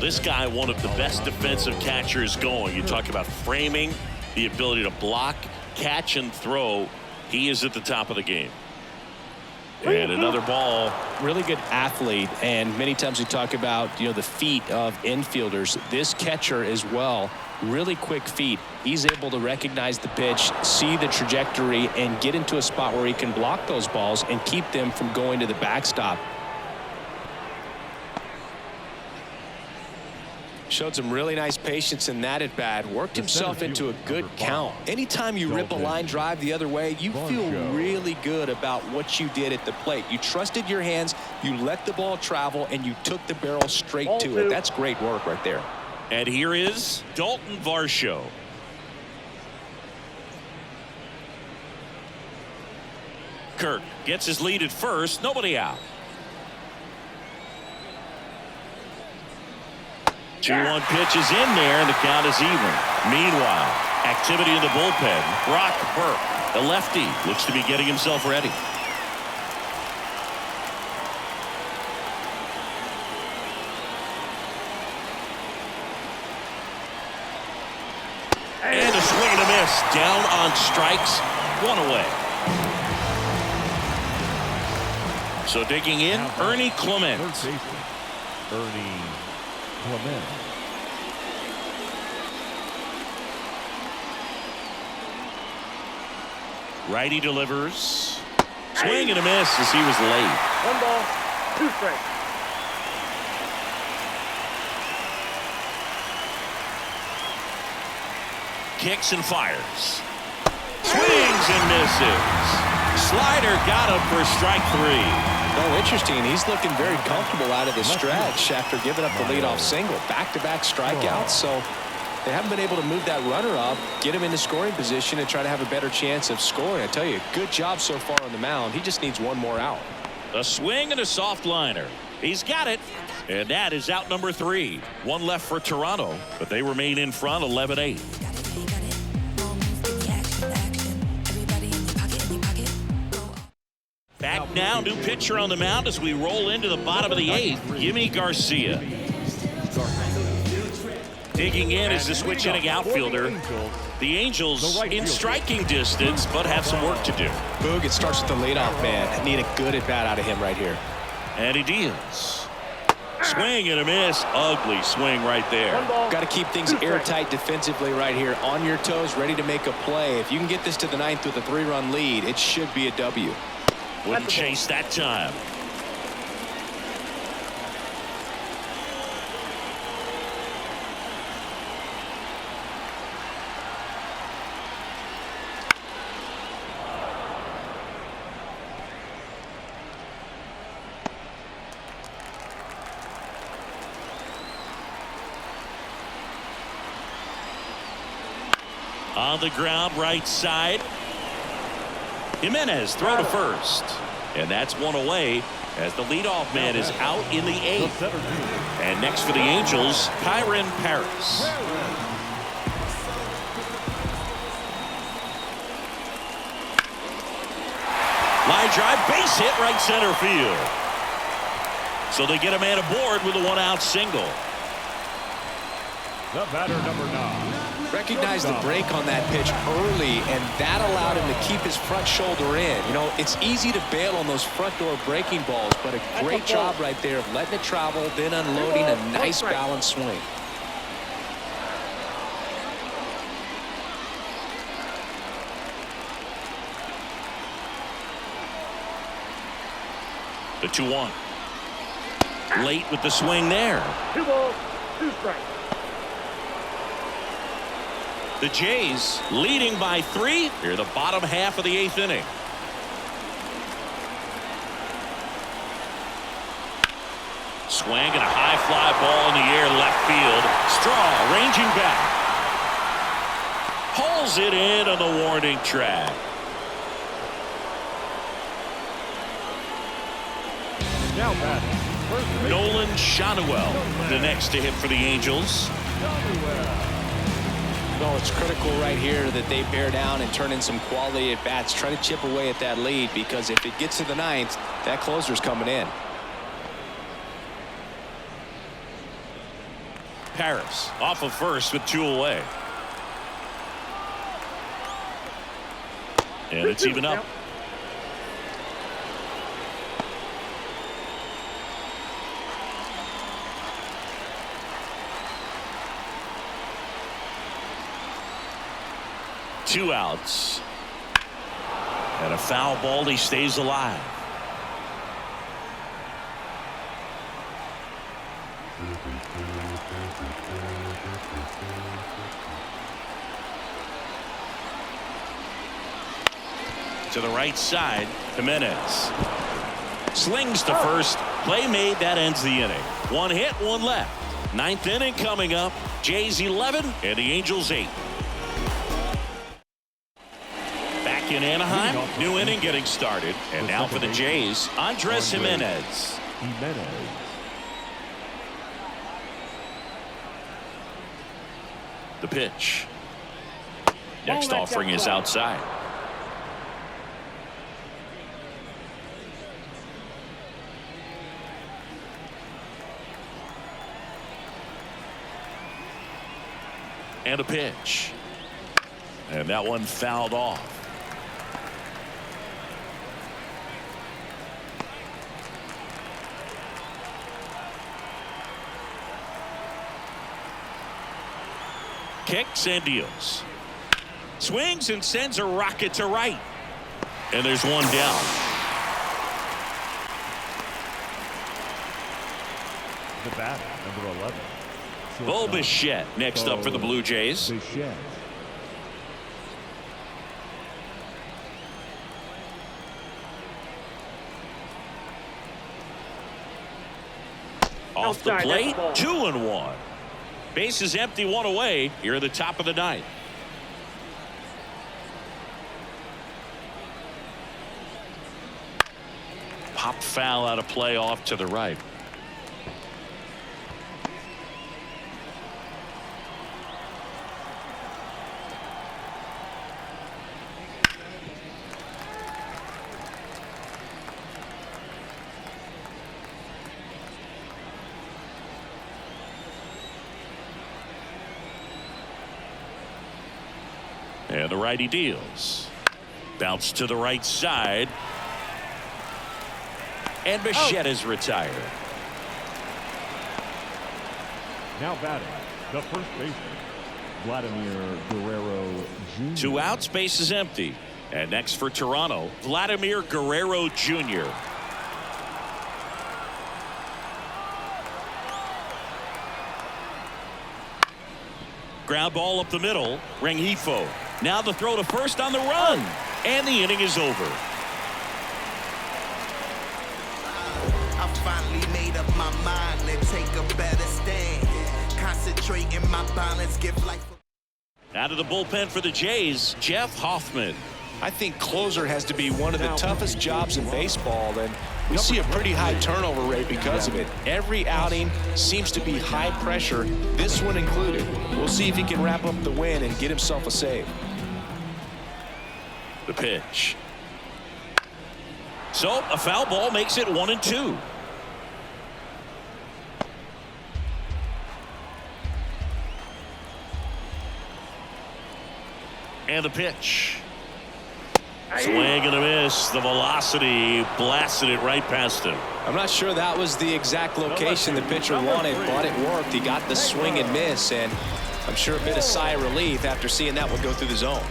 This guy, one of the best defensive catchers going. You talk about framing, the ability to block, catch, and throw. He is at the top of the game. And another ball. Really good athlete, and many times we talk about, the feet of infielders. This catcher as well, really quick feet. He's able to recognize the pitch, see the trajectory, and get into a spot where he can block those balls and keep them from going to the backstop. Showed some really nice patience in that at bat. Worked himself into a good count. Anytime you rip a line drive the other way, you feel really good about what you did at the plate. You trusted your hands, you let the ball travel, and you took the barrel straight to it. That's great work right there. And here is Dalton Varsho. Kirk gets his lead at first. Nobody out. 2-1 pitch is in there, and the count is even. Meanwhile, activity in the bullpen. Brock Burke, the lefty, looks to be getting himself ready. And a swing and a miss. Down on strikes. 1 away. So digging in, Ernie Clement. Ernie Clement. Righty delivers. Swing and a miss as he was late. 1 ball, 2 strikes. Kicks and fires. Swings and misses. Slider got him for strike 3. No, interesting. He's looking very comfortable out of the stretch after giving up the leadoff single. Back-to-back strikeouts, so they haven't been able to move that runner up, get him into scoring position, and try to have a better chance of scoring. I tell you, good job so far on the mound. He just needs 1 more out. A swing and a soft liner. He's got it. And that is out number 3. 1 left for Toronto, but they remain in front 11-8. Back now, new pitcher on the mound as we roll into the bottom of the 8th. Jimmy Garcia. Digging in is the switch inning outfielder. The Angels in striking distance, but have some work to do. Boog, it starts with the leadoff man. Need a good at bat out of him right here. And he deals. Swing and a miss. Ugly swing right there. Got to keep things airtight defensively right here. On your toes, ready to make a play. If you can get this to the 9th with a 3-run lead, it should be a W. Wouldn't chase that time. On the ground, right side. Jimenez throw to first. And that's 1 away as the leadoff man is out in the 8th. And next for the Angels, Kyron Paris. Line drive, base hit, right center field. So they get a man aboard with a 1-out single. The batter, number 9. Recognized the break on that pitch early, and that allowed him to keep his front shoulder in. You know, it's easy to bail on those front door breaking balls, but a great job right there of letting it travel, then unloading a nice balanced swing. The 2-1. Late with the swing there. 2 balls, 2 strikes. The Jays leading by 3 here the bottom half of the 8th inning. Swing and a high fly ball in the air left field. Straw ranging back. Hauls it in on the warning track. Now batting, Nolan Shanuel, the next to hit for the Angels. No, it's critical right here that they bear down and turn in some quality at bats. Try to chip away at that lead, because if it gets to the 9th, that closer's coming in. Paris off of first with 2 away. And it's even up. Two outs. And a foul ball. He stays alive. To the right side, Jimenez slings to first. Play made. That ends the inning. 1 hit, 1 left. 9th inning coming up. Jays 11 and the Angels 8. Back in Anaheim, new inning getting started. And now for the Jays, Andres Jimenez. The pitch. Next offering is outside. And a pitch. And that one fouled off. Kicks and deals. Swings and sends a rocket to right. And there's one down. The batter, number 11. Bo Bichette next up for the Blue Jays. Off the plate, 2-1. Bases empty, one away here at the top of the ninth. Pop foul out of play off to the right. And the righty deals. Bounce to the right side. And Bichette is retired. Now batting, the first baseman, Vladimir Guerrero Jr. 2 outs, base is empty. And next for Toronto, Vladimir Guerrero Jr. Ground ball up the middle. Rengifo. Now the throw to first on the run. And the inning is over. I finally made up my mind to take a better stand. Concentrate in my balance, give life. Out of the bullpen for the Jays, Jeff Hoffman. I think closer has to be one of the toughest jobs in baseball, and we see a pretty high turnover rate because of it. Every outing seems to be high pressure, this one included. We'll see if he can wrap up the win and get himself a save. The pitch. So a foul ball makes it 1-2. And the pitch. Swing and a miss. The velocity blasted it right past him. I'm not sure that was the exact location the pitcher wanted, but it worked. He got the swing and miss, and I'm sure a bit of sigh of relief after seeing that one go through the zone.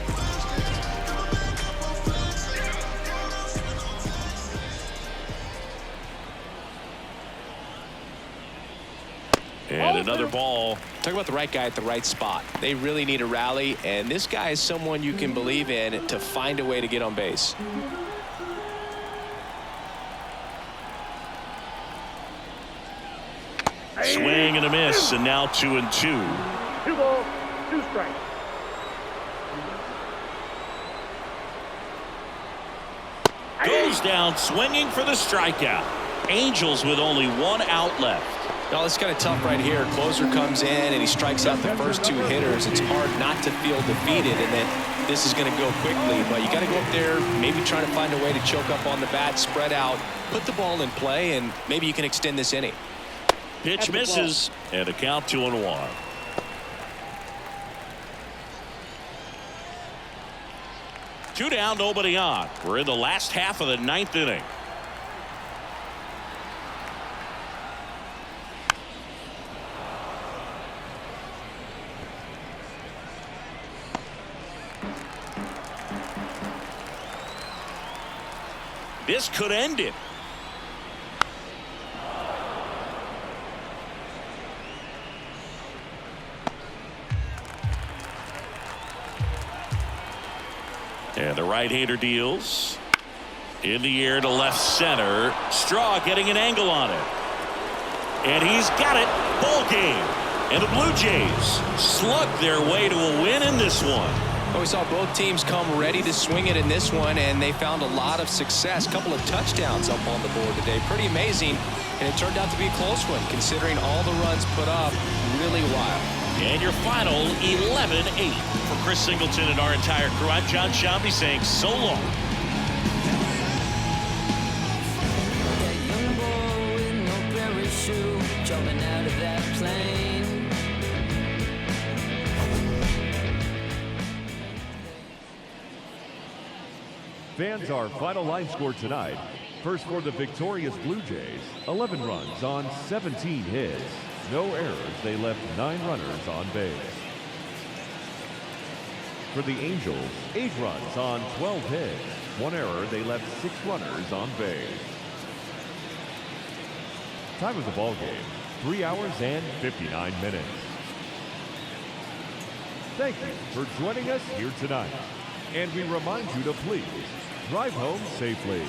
And another ball. Talk about the right guy at the right spot. They really need a rally, and this guy is someone you can believe in to find a way to get on base. Swing and a miss, and now 2-2. 2 balls, 2 strikes. Goes down swinging for the strikeout. Angels with only 1 out left. Well, it's kind of tough right here. Closer comes in and he strikes out the first 2 hitters. It's hard not to feel defeated, and then this is going to go quickly. But you got to go up there, maybe trying to find a way to choke up on the bat, spread out, put the ball in play, and maybe you can extend this inning. Pitch misses, and a count 2-1. Two down, nobody on. We're in the last half of the 9th inning. This could end it. And the right-hander deals. In the air to left center. Straw getting an angle on it. And he's got it. Ball game. And the Blue Jays slug their way to a win in this one. Well, we saw both teams come ready to swing it in this one, and they found a lot of success. A couple of touchdowns up on the board today. Pretty amazing, and it turned out to be a close one, considering all the runs put up. Really wild. And your final 11-8. For Chris Singleton and our entire crew, I'm John Shambi saying so long. That young boy with no parachute jumping out of that plane. Fans, our final line score tonight. First for the victorious Blue Jays, 11 runs on 17 hits. No errors, they left 9 runners on base. For the Angels, 8 runs on 12 hits. 1 error, they left 6 runners on base. Time of the ball game, 3 hours and 59 minutes. Thank you for joining us here tonight. And we remind you to please drive home safely.